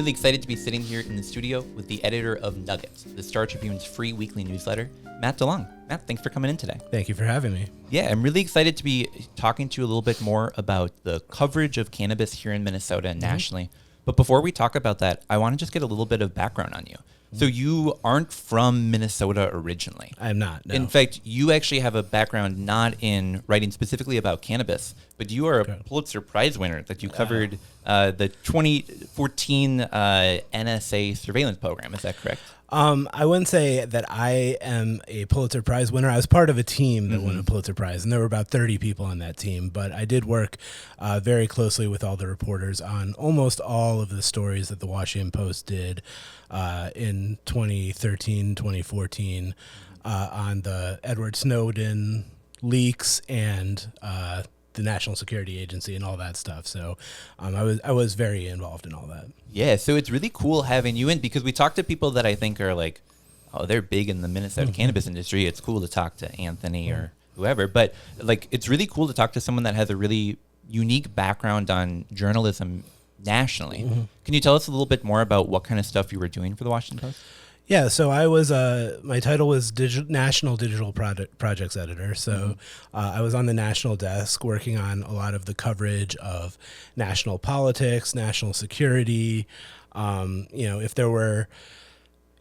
really excited to be sitting here in the studio with the editor of Nuggets, the Star Tribune's free weekly newsletter, Matt Delong. Matt, thanks for coming in today. Thank you for having me. Yeah, I'm really excited to be talking to you a little bit more about the coverage of cannabis here in Minnesota and nationally. But before we talk about that, I want to just get a little bit of background on you. So you aren't from Minnesota originally. I'm not, no. In fact, you actually have a background not in writing specifically about cannabis, but you are a Pulitzer Prize winner that you covered the 2014 NSA surveillance program. Is that correct? I wouldn't say that I am a Pulitzer Prize winner. I was part of a team that won a Pulitzer Prize, and there were about 30 people on that team. But I did work very closely with all the reporters on almost all of the stories that the Washington Post did in 2013, 2014 on the Edward Snowden leaks and the National Security Agency and all that stuff. So I was very involved in all that. Yeah, so it's really cool having you in because we talk to people that I think are like, oh, they're big in the Minnesota cannabis industry. It's cool to talk to Anthony or whoever, but like it's really cool to talk to someone that has a really unique background on journalism nationally. Can you tell us a little bit more about what kind of stuff you were doing for the Washington Post? Yeah, so I was, my title was National Digital Projects Editor. So I was on the national desk working on a lot of the coverage of national politics, national security. If there were,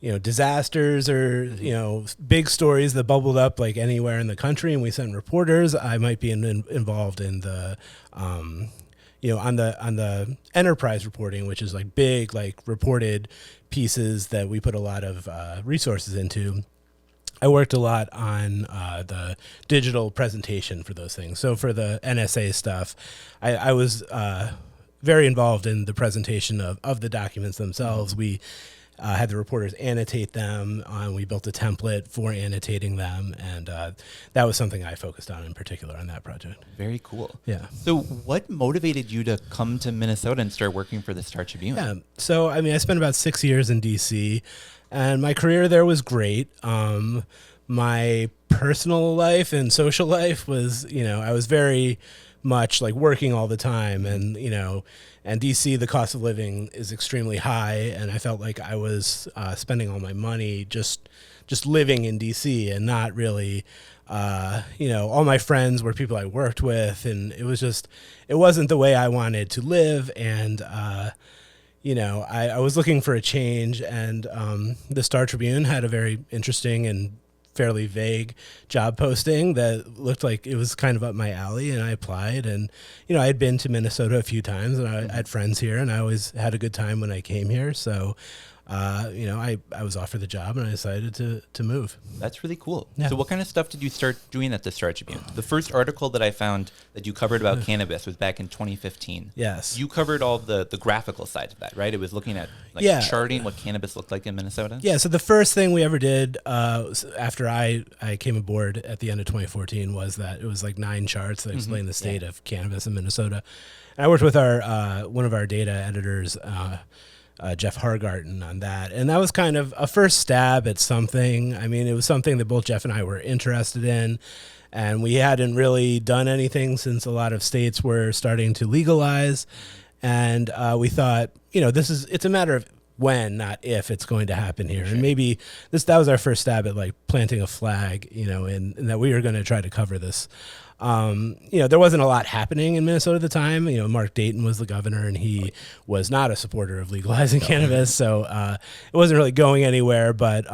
disasters or, big stories that bubbled up like anywhere in the country and we sent reporters, I might be involved in the, on the enterprise reporting, which is like big, like reported pieces that we put a lot of resources into. I worked a lot on the digital presentation for those things. So for the NSA stuff, I was very involved in the presentation of the documents themselves. We had the reporters annotate them. We built a template for annotating them, and that was something I focused on in particular on that project. Very cool. Yeah. So what motivated you to come to Minnesota and start working for the Star Tribune? Yeah. So, I spent about 6 years in D.C., and my career there was great. My personal life and social life was, I was very much like working all the time, and and DC, the cost of living is extremely high, and I felt like I was spending all my money just living in DC and not really, all my friends were people I worked with, and it wasn't the way I wanted to live, and I was looking for a change, and the Star Tribune had a very interesting and fairly vague job posting that looked like it was kind of up my alley, and I applied. And I had been to Minnesota a few times, and I had friends here, and I always had a good time when I came here. So I was offered the job, and I decided to move. That's really cool. Yeah. So what kind of stuff did you start doing at the Star Tribune? The first article that I found that you covered about cannabis was back in 2015. Yes. You covered all the graphical side of that, right? It was looking at charting what cannabis looked like in Minnesota. Yeah, so the first thing we ever did after I came aboard at the end of 2014 was that it was like 9 charts that explained the state of cannabis in Minnesota. And I worked with our one of our data editors, Jeff Hargarten, on that. And that was kind of a first stab at something. It was something that both Jeff and I were interested in. And we hadn't really done anything since a lot of states were starting to legalize. And we thought, it's a matter of when, not if, it's going to happen here. Sure. And maybe that was our first stab at like planting a flag, and that we were going to try to cover this. There wasn't a lot happening in Minnesota at the time. Mark Dayton was the governor, and he was not a supporter of legalizing cannabis. So it wasn't really going anywhere. But,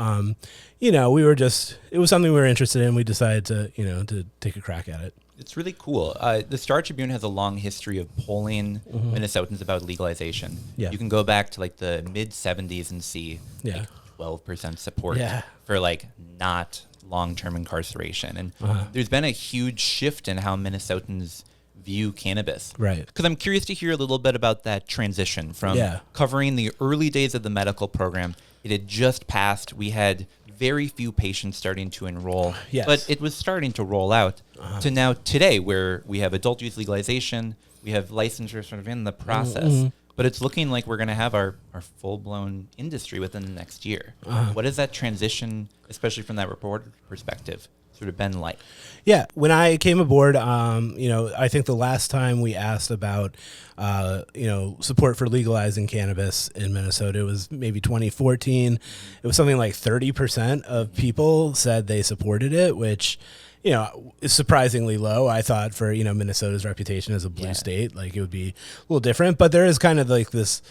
it was something we were interested in. We decided to take a crack at it. It's really cool. The Star Tribune has a long history of polling Minnesotans about legalization. Yeah. You can go back to like the mid 70s and see like 12% support for like not long-term incarceration. And there's been a huge shift in how Minnesotans view cannabis. Right. Because I'm curious to hear a little bit about that transition from covering the early days of the medical program. It had just passed. We had very few patients starting to enroll, but it was starting to roll out to now today where we have adult use legalization, we have licensure sort of in the process, but it's looking like we're going to have our full-blown industry within the next year. What is that transition, especially from that reporter perspective, sort of been like? Yeah, when I came aboard, I think the last time we asked about, support for legalizing cannabis in Minnesota, it was maybe 2014. It was something like 30% of people said they supported it, which, is surprisingly low. I thought for, Minnesota's reputation as a blue state, like it would be a little different. But there is kind of like this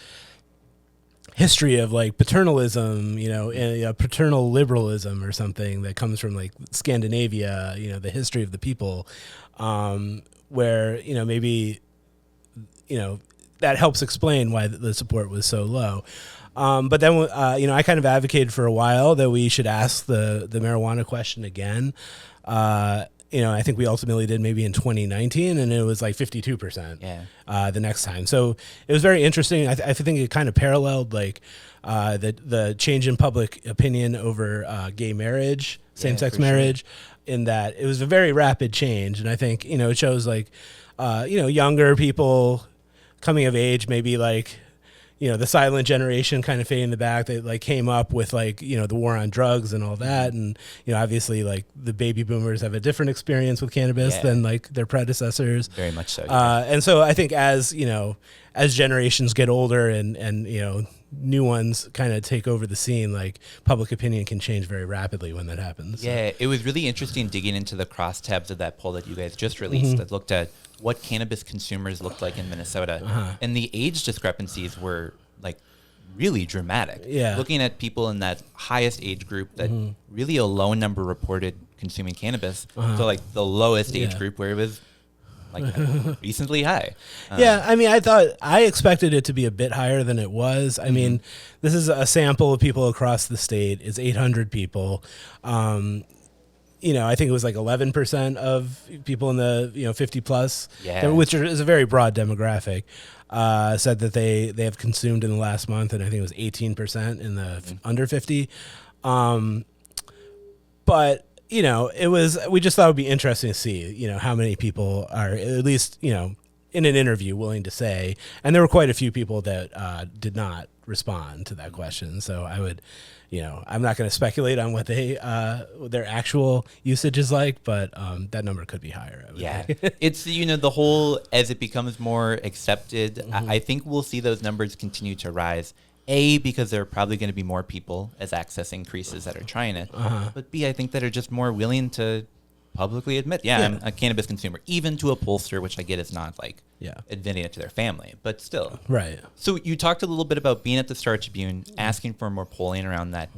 history of like paternalism, and paternal liberalism or something that comes from like Scandinavia, the history of the people, where, maybe, that helps explain why the support was so low. But then, I kind of advocated for a while that we should ask the marijuana question again. I think we ultimately did maybe in 2019, and it was like 52%. The next time. So it was very interesting. I think it kind of paralleled like the change in public opinion over gay marriage, same-sex marriage, in that it was a very rapid change. And I think, it shows like, younger people coming of age, maybe like, the silent generation kind of fading in the back. They like came up with like, the war on drugs and all that. And, obviously like the baby boomers have a different experience with cannabis than like their predecessors. Very much so. And so I think as generations get older and new ones kind of take over the scene, like public opinion can change very rapidly when that happens. Yeah, it was really interesting digging into the crosstabs of that poll that you guys just released that looked at what cannabis consumers looked like in Minnesota. And the age discrepancies were like really dramatic. Yeah. Looking at people in that highest age group that really a low number reported consuming cannabis. So like the lowest age group where it was like recently high. I expected it to be a bit higher than it was. I mean, this is a sample of people across the state. It's 800 people. I think it was like 11% of people in the 50 plus, which is a very broad demographic, said that they have consumed in the last month, and I think it was 18% in the under 50. But we just thought it would be interesting to see, how many people are at least, in an interview willing to say, and there were quite a few people that did not respond to that question. So I would, I'm not going to speculate on what their actual usage is like, but that number could be higher. I would think. It's, the whole, as it becomes more accepted, I think we'll see those numbers continue to rise. A, because there are probably going to be more people as access increases that are trying it. But B, I think that are just more willing to publicly admit, I'm a cannabis consumer, even to a pollster, which I get is not like admitting it to their family, but still. Right. So you talked a little bit about being at the Star Tribune, asking for more polling around that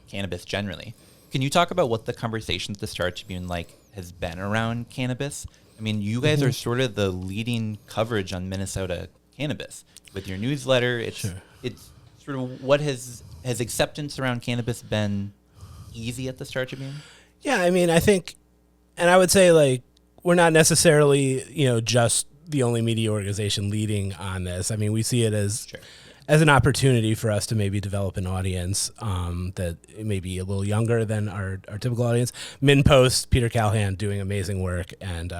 cannabis generally. Can you talk about what the conversation at the Star Tribune has been around cannabis? I mean, you guys are sort of the leading coverage on Minnesota cannabis with your newsletter. It's sort of what has acceptance around cannabis been easy at the Star Tribune? Yeah, I mean, I think, and I would say like we're not necessarily, just the only media organization leading on this. I mean, we see it as an opportunity for us to maybe develop an audience that may be a little younger than our typical audience. MinPost, Peter Callahan doing amazing work and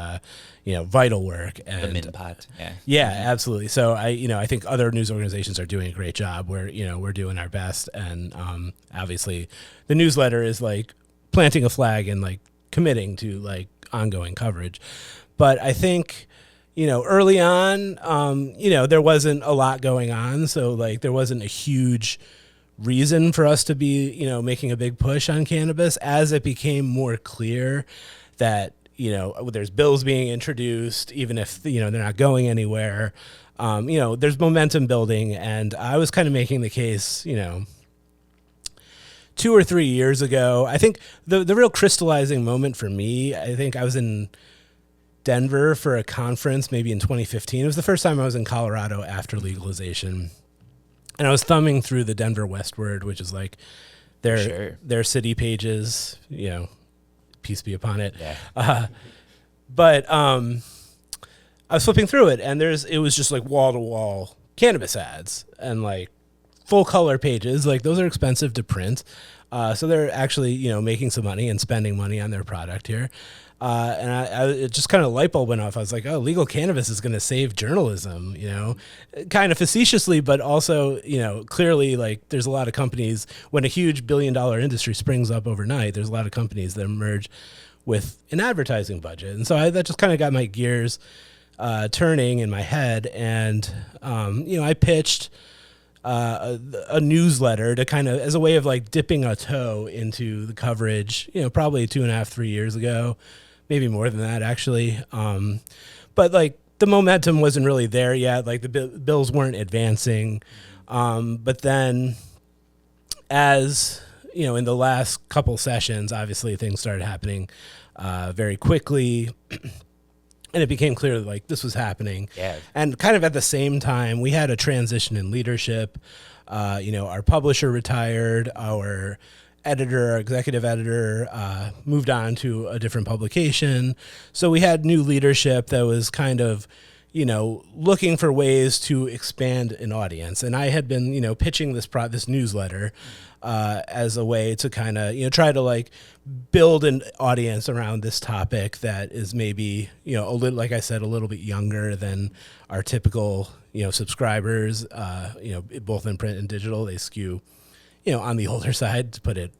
vital work. And the MinPot, absolutely. So I think other news organizations are doing a great job. We're doing our best, and obviously the newsletter is like planting a flag and like committing to like ongoing coverage. But I think, early on, there wasn't a lot going on. So like there wasn't a huge reason for us to be, making a big push on cannabis. As it became more clear that, there's bills being introduced, even if, they're not going anywhere, there's momentum building. And I was kind of making the case, 2 or 3 years ago. I think the real crystallizing moment for me, I think I was in Denver for a conference maybe in 2015. It was the first time I was in Colorado after legalization. And I was thumbing through the Denver Westward, which is like their city pages, peace be upon it. Yeah. But I was flipping through it, and it was just like wall-to-wall cannabis ads and like full color pages. Like those are expensive to print. So they're actually, making some money and spending money on their product here. And it just kind of light bulb went off. I was like, oh, legal cannabis is going to save journalism, kind of facetiously, but also, clearly like there's a lot of companies when a huge $1 billion industry springs up overnight, there's a lot of companies that emerge with an advertising budget. And so that just kind of got my gears turning in my head. And, I pitched a newsletter to kind of as a way of like dipping a toe into the coverage, probably 2.5, 3 years ago, maybe more than that actually. But like the momentum wasn't really there yet. Like the bills weren't advancing. But then as, in the last couple sessions, obviously things started happening very quickly. And it became clear that like this was happening. Yeah. And kind of at the same time, we had a transition in leadership. Our publisher retired, our executive editor, moved on to a different publication. So we had new leadership that was kind of, looking for ways to expand an audience. And I had been, pitching this newsletter as a way to kind of, try to like build an audience around this topic that is maybe, a little, like I said, a little bit younger than our typical, subscribers, both in print and digital. They skew, on the older side, to put it,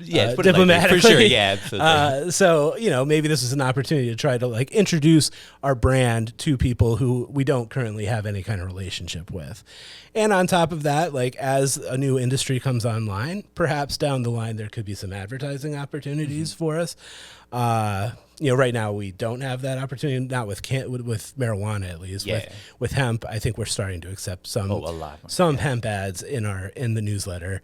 diplomatically. For sure, yeah, absolutely. So, maybe this is an opportunity to try to like introduce our brand to people who we don't currently have any kind of relationship with. And on top of that, like as a new industry comes online, perhaps down the line, there could be some advertising opportunities for us. Right now we don't have that opportunity, not with marijuana at least. Yeah. With hemp, I think we're starting to accept some hemp ads in the newsletter.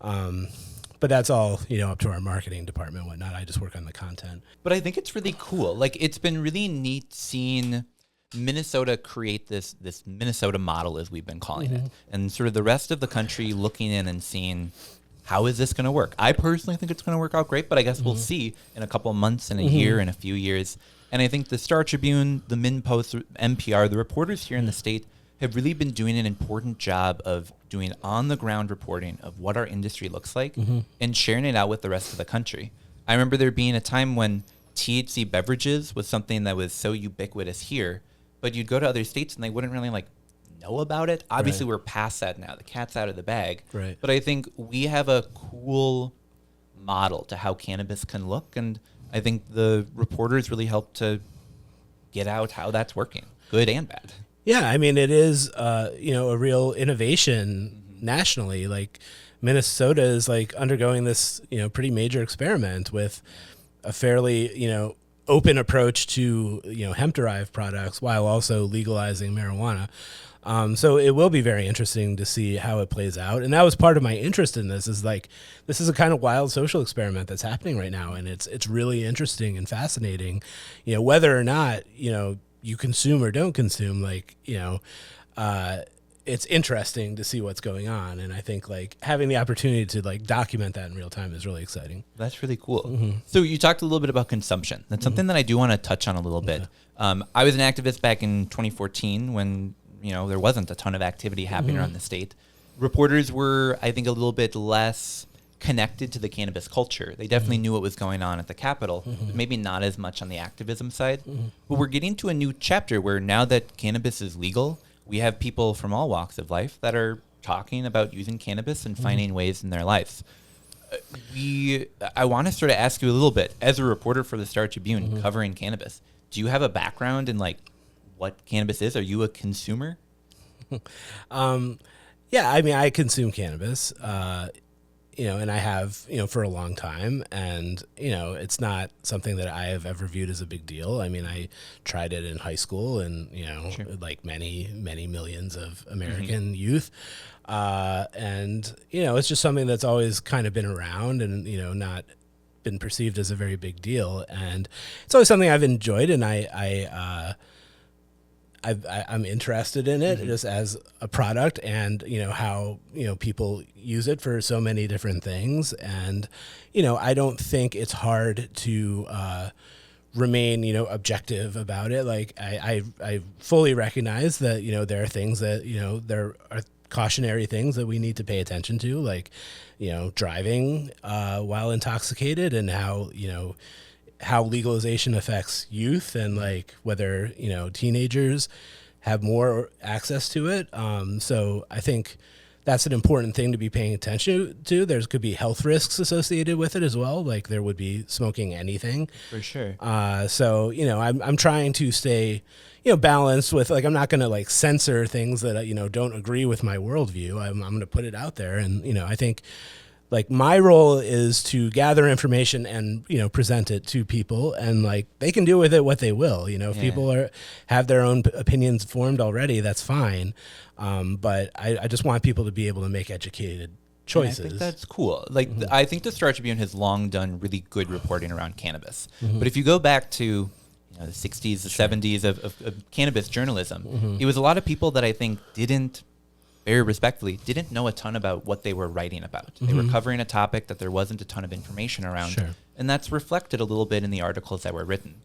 But that's all, up to our marketing department and whatnot. I just work on the content. But I think it's really cool. Like, it's been really neat seeing Minnesota create this Minnesota model, as we've been calling it, and sort of the rest of the country looking in and seeing, how is this going to work? I personally think it's going to work out great, but I guess we'll see in a couple of months, in a year, in a few years. And I think the Star Tribune, the MinnPost, NPR, the reporters here in the state have really been doing an important job of doing on-the-ground reporting of what our industry looks like and sharing it out with the rest of the country. I remember there being a time when THC beverages was something that was so ubiquitous here, but you'd go to other states and they wouldn't really know about it. Obviously, we're past that now. The cat's out of the bag. Right. But I think we have a cool model to how cannabis can look, and I think the reporters really help to get out how that's working, good and bad. Yeah, I mean, it is, a real innovation nationally. Like, Minnesota is, undergoing this, pretty major experiment with a fairly, open approach to, hemp-derived products while also legalizing marijuana. So it will be very interesting to see how it plays out. And that was part of my interest in this, is this is a kind of wild social experiment that's happening right now. And it's really interesting and fascinating, whether or not, you consume or don't consume, it's interesting to see what's going on. And I think having the opportunity to document that in real time is really exciting. That's really cool. So you talked a little bit about consumption. That's something that I do want to touch on a little bit. I was an activist back in 2014 when, there wasn't a ton of activity happening around the state. Reporters were, I think, a little bit less connected to the cannabis culture. They definitely knew what was going on at the Capitol, but maybe not as much on the activism side. But we're getting to a new chapter where now that cannabis is legal, we have people from all walks of life that are talking about using cannabis and finding ways in their lives. I want to sort of ask you a little bit, as a reporter for the Star Tribune covering cannabis, do you have a background in what cannabis is? Are you a consumer? Yeah, I mean, I consume cannabis. And I have, for a long time, and, it's not something that I have ever viewed as a big deal. I mean, I tried it in high school and, like many, many millions of American youth. And, it's just something that's always kind of been around and, not been perceived as a very big deal. And it's always something I've enjoyed, and I'm interested in it just as a product, and how people use it for so many different things. And I don't think it's hard to remain objective about it. I fully recognize that there are things that there are cautionary things that we need to pay attention to, like driving while intoxicated, and how legalization affects youth, and whether teenagers have more access to it. So I think that's an important thing to be paying attention to. There could be health risks associated with it as well, like there would be smoking anything. For sure. So, I'm trying to stay, balanced with, like, I'm not going to, like, censor things that, don't agree with my worldview. I'm going to put it out there. And, I think, like, my role is to gather information and, present it to people, and, like, they can do with it what they will. If people have their own opinions formed already, that's fine. But I just want people to be able to make educated choices. And I think that's cool. Like, I think the Star Tribune has long done really good reporting around cannabis. But if you go back to the 60s, the 70s of cannabis journalism, it was a lot of people that I think very respectfully, didn't know a ton about what they were writing about. They were covering a topic that there wasn't a ton of information around. Sure. And that's reflected a little bit in the articles that were written.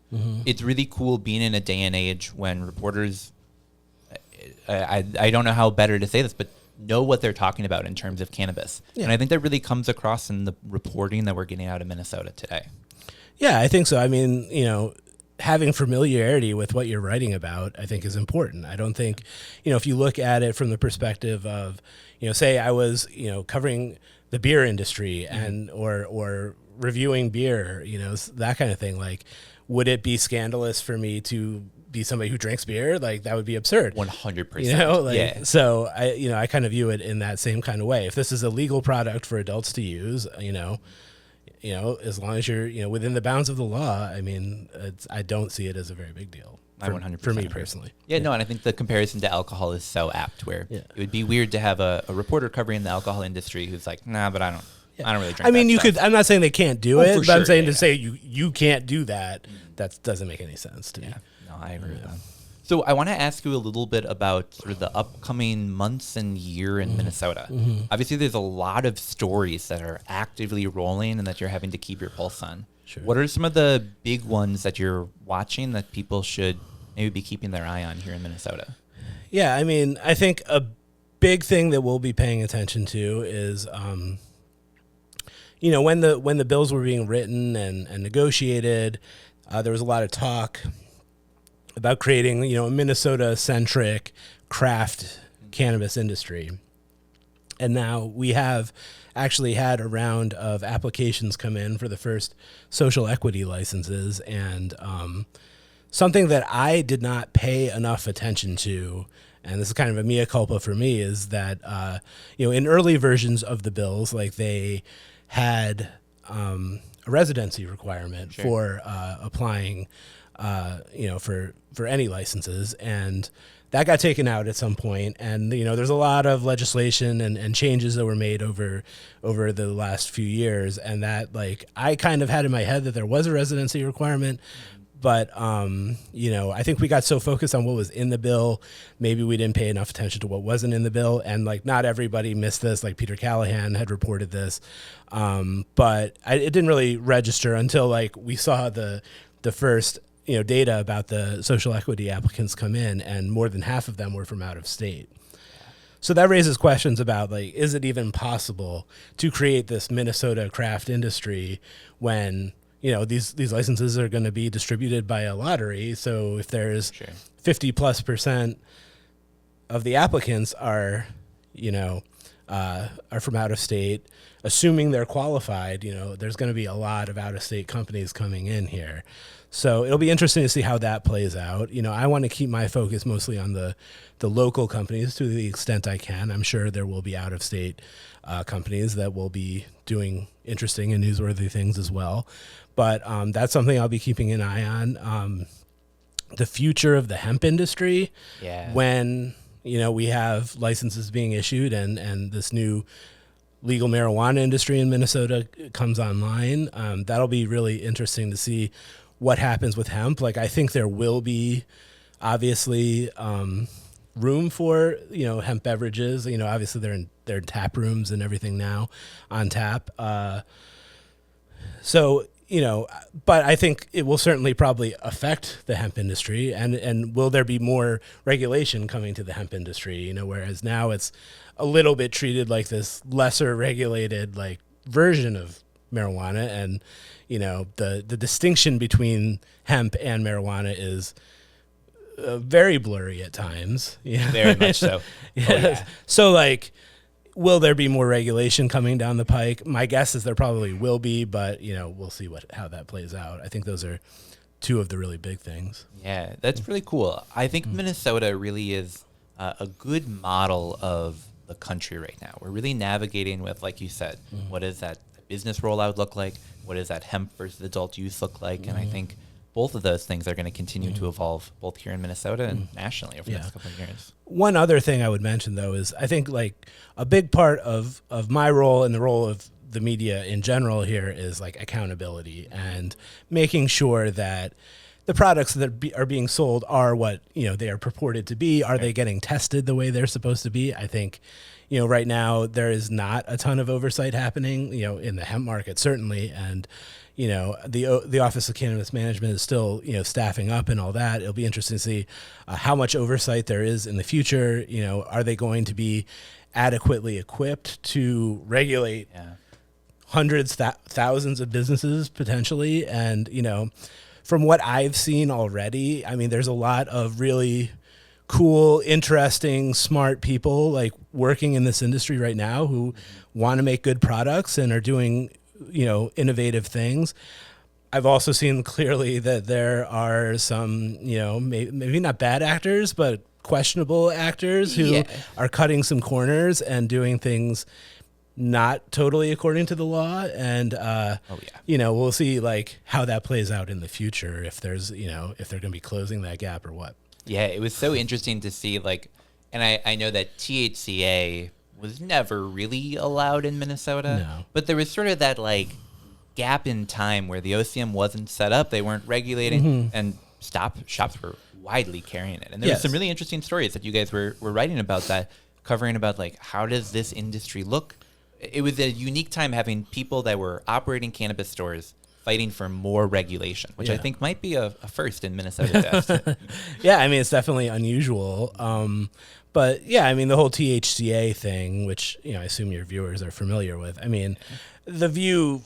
It's really cool being in a day and age when reporters, I don't know how better to say this, but know what they're talking about in terms of cannabis. Yeah. And I think that really comes across in the reporting that we're getting out of Minnesota today. Yeah, I think so. I mean, having familiarity with what you're writing about, I think, is important. I don't think, if you look at it from the perspective of, say I was, covering the beer industry and or reviewing beer, that kind of thing. Like, would it be scandalous for me to be somebody who drinks beer? Like, that would be absurd. 100%. So I kind of view it in that same kind of way. If this is a legal product for adults to use, as long as you're, within the bounds of the law, I mean, I don't see it as a very big deal. For me personally. Yeah, no, and I think the comparison to alcohol is so apt, where it would be weird to have a reporter covering the alcohol industry who's like, nah, but I don't really drink. I mean, that stuff. I'm not saying they can't do it, but sure, I'm saying to say you can't do that, that doesn't make any sense to me. No, I agree with that. So I want to ask you a little bit about sort of the upcoming months and year in Minnesota. Obviously, there's a lot of stories that are actively rolling and that you're having to keep your pulse on. Sure. What are some of the big ones that you're watching that people should maybe be keeping their eye on here in Minnesota? Yeah, I mean, I think a big thing that we'll be paying attention to is, when the bills were being written and negotiated, there was a lot of talk about creating, a Minnesota-centric craft cannabis industry. And now we have actually had a round of applications come in for the first social equity licenses. And something that I did not pay enough attention to, and this is kind of a mea culpa for me, is that, in early versions of the bills, like, they had a residency requirement for applying for any licenses, and that got taken out at some point. And there's a lot of legislation and changes that were made over the last few years, and that, like, I kind of had in my head that there was a residency requirement, but I think we got so focused on what was in the bill, maybe we didn't pay enough attention to what wasn't in the bill. And, like, not everybody missed this. Like, Peter Callahan had reported this, but it didn't really register until, like, we saw the first data about the social equity applicants come in, and more than half of them were from out of state. So that raises questions about, like, is it even possible to create this Minnesota craft industry when, these licenses are going to be distributed by a lottery? So if there's 50+% of the applicants are from out of state, assuming they're qualified, there's going to be a lot of out of state companies coming in here. So it'll be interesting to see how that plays out. I want to keep my focus mostly on the local companies to the extent I can. I'm sure there will be out-of-state companies that will be doing interesting and newsworthy things as well. But that's something I'll be keeping an eye on. The future of the hemp industry, when we have licenses being issued and this new legal marijuana industry in Minnesota comes online, that'll be really interesting to see what happens with hemp. Like, I think there will be obviously room for hemp beverages. Obviously they're in tap rooms and everything now on tap. But I think it will certainly probably affect the hemp industry, and will there be more regulation coming to the hemp industry? Whereas now it's a little bit treated like this lesser regulated, like, version of marijuana, and the distinction between hemp and marijuana is very blurry at times. Very much so. Yeah. So, like, will there be more regulation coming down the pike? My guess is there probably will be, but we'll see how that plays out. I think those are two of the really big things. Yeah, that's really cool. I think Minnesota really is a good model of the country right now. We're really navigating with, like you said, what does that business rollout look like? What does that hemp versus adult use look like? And I think both of those things are going to continue to evolve both here in Minnesota and nationally over the next couple of years. One other thing I would mention, though, is I think like a big part of my role and the role of the media in general here is like accountability and making sure that the products that are being sold are what they are purported to be. Are they getting tested the way they're supposed to be? I think right now there is not a ton of oversight happening in the hemp market, certainly, and the Office of Cannabis Management is still staffing up and all that. It'll be interesting to see how much oversight there is in the future. Are they going to be adequately equipped to regulate hundreds, thousands of businesses potentially? And from what I've seen already, I mean, there's a lot of really cool, interesting, smart people like working in this industry right now who want to make good products and are doing, innovative things. I've also seen clearly that there are some, maybe not bad actors, but questionable actors who are cutting some corners and doing things not totally according to the law. And, we'll see like how that plays out in the future, if there's, if they're going to be closing that gap or what. Yeah, it was so interesting to see and I know that THCA was never really allowed in Minnesota, but there was sort of that like gap in time where the OCM wasn't set up. They weren't regulating and shops were widely carrying it. And there was some really interesting stories that you guys were writing about that, covering about like, how does this industry look? It was a unique time having people that were operating cannabis stores fighting for more regulation, which I think might be a first in Minnesota. Yeah, I mean, it's definitely unusual. But yeah, I mean, the whole THCA thing, which, I assume your viewers are familiar with. I mean, the view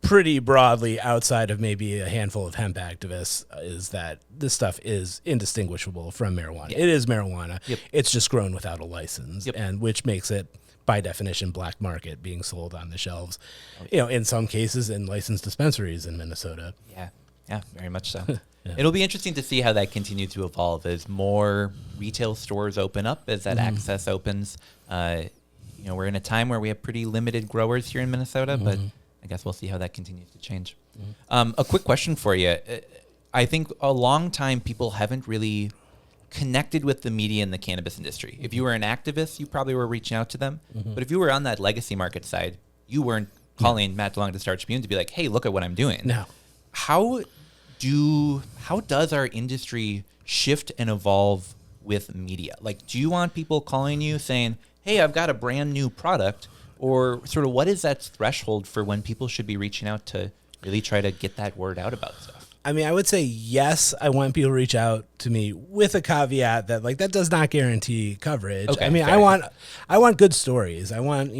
pretty broadly outside of maybe a handful of hemp activists is that this stuff is indistinguishable from marijuana. It is marijuana. It's just grown without a license, and which makes it, by definition, black market, being sold on the shelves, in some cases in licensed dispensaries in Minnesota. Yeah, very much so. It'll be interesting to see how that continues to evolve as more retail stores open up, as that access opens. We're in a time where we have pretty limited growers here in Minnesota, but I guess we'll see how that continues to change. A quick question for you. I think a long time people haven't really connected with the media in the cannabis industry. If you were an activist, you probably were reaching out to them. But if you were on that legacy market side, you weren't calling Matt Delong to Start Tribune to be like, hey, look at what I'm doing. No. How does our industry shift and evolve with media? Like, do you want people calling you saying, hey, I've got a brand new product? Or sort of what is that threshold for when people should be reaching out to really try to get that word out about stuff? I mean, I would say yes, I want people to reach out to me with a caveat that like that does not guarantee coverage. Okay, I mean, I want good stories. I want,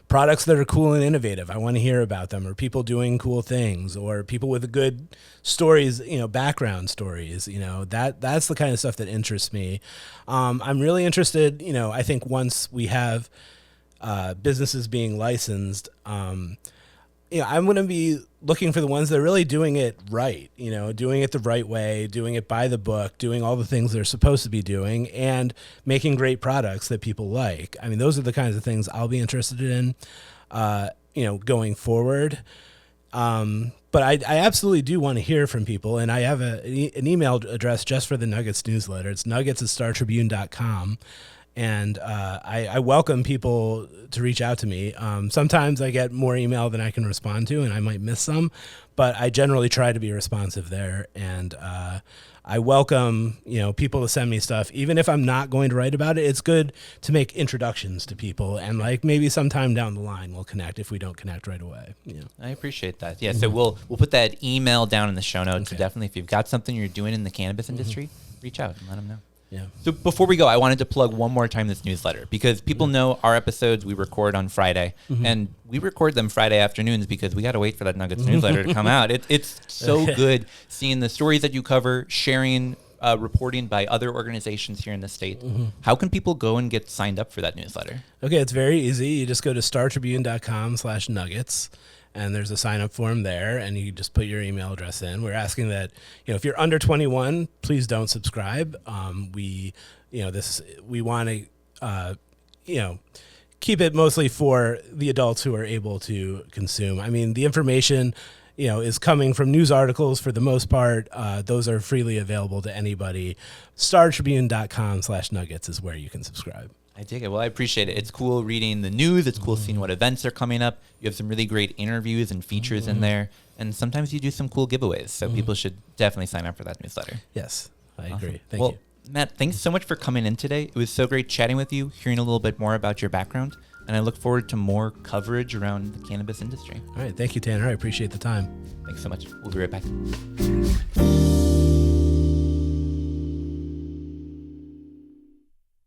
products that are cool and innovative. I want to hear about them, or people doing cool things, or people with good stories, background stories. That's the kind of stuff that interests me. I'm really interested, I think once we have businesses being licensed, I'm going to be looking for the ones that are really doing it right, doing it the right way, doing it by the book, doing all the things they're supposed to be doing, and making great products that people like. I mean, those are the kinds of things I'll be interested in, going forward. But I absolutely do want to hear from people, and I have an email address just for the Nuggets newsletter. It's nuggets@startribune.com. And I welcome people to reach out to me. Sometimes I get more email than I can respond to, and I might miss some, but I generally try to be responsive there. And I welcome people to send me stuff, even if I'm not going to write about it. It's good to make introductions to people, and like maybe sometime down the line we'll connect if we don't connect right away. I appreciate that. Yeah, so we'll put that email down in the show notes. Okay. So definitely, if you've got something you're doing in the cannabis industry, reach out and let them know. Yeah. So before we go, I wanted to plug one more time this newsletter, because people know our episodes we record on Friday, and we record them Friday afternoons because we got to wait for that Nuggets newsletter to come out. It's so good seeing the stories that you cover, sharing reporting by other organizations here in the state. How can people go and get signed up for that newsletter? Okay, it's very easy. You just go to startribune.com/nuggets. And there's a sign-up form there, and you just put your email address in. We're asking that, if you're under 21, please don't subscribe. We want to, keep it mostly for the adults who are able to consume. I mean, the information, is coming from news articles for the most part. Those are freely available to anybody. StarTribune.com/nuggets is where you can subscribe. I dig it. Well, I appreciate it. It's cool reading the news. It's cool seeing what events are coming up. You have some really great interviews and features in there. And sometimes you do some cool giveaways. So people should definitely sign up for that newsletter. Yes, I agree. Thank you. Matt, thanks so much for coming in today. It was so great chatting with you, hearing a little bit more about your background. And I look forward to more coverage around the cannabis industry. All right. Thank you, Tanner. I appreciate the time. Thanks so much. We'll be right back.